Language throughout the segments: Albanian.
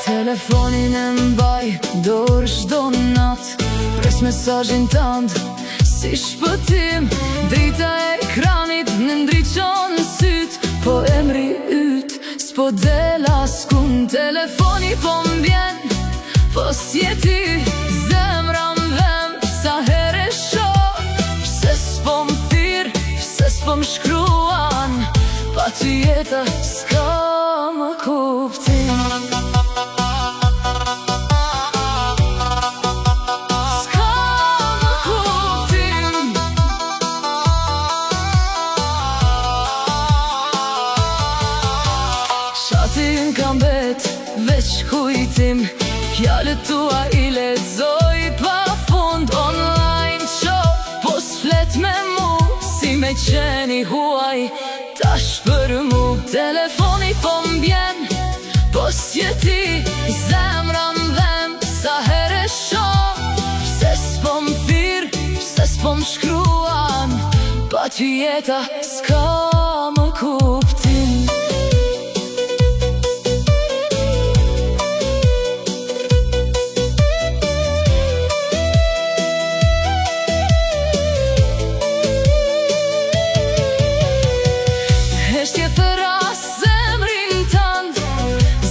Telefonin e mbaj dorë çdo natë, pres mesazhin tënd si shpëtim. Drita e ekranit në ndriçon syt, po emri yt s'po del askund. Telefoni po m'vjen, po s'jeti zemra m'dhem sa herë e shoh. Pse s'po m'thirr, pse s'po m'shkruan, pa ty jeta s'ka më kuptim. Shatin ka mbet veç kujtim, fjalët tua i lexoj pa fund. Online shoh, po s'flet me mu, si me qeni huaj tash për mu. Telefoni po m'bjen, po s'jeti zemra m'dhem sa herë e shoh. Pse s'po m'thirr, pse s'po m'shkruan, pa ty jeta s'ka më kuptim. Heshtje thëras zemrin tënd,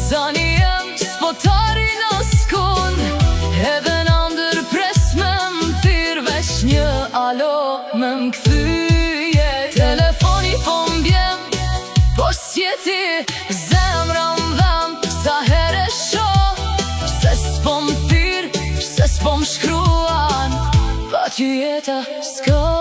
zani jem s'po t'arri në skund. Edhe në ndërpres me m'thirr, veç një alo me m'kthyje. Telefoni po m'bjen, po s'jeti zemra m'dhem sa herë e shoh. Pse s'po m'thirr, pse s'po m'shkruan, pa ty jeta s'ka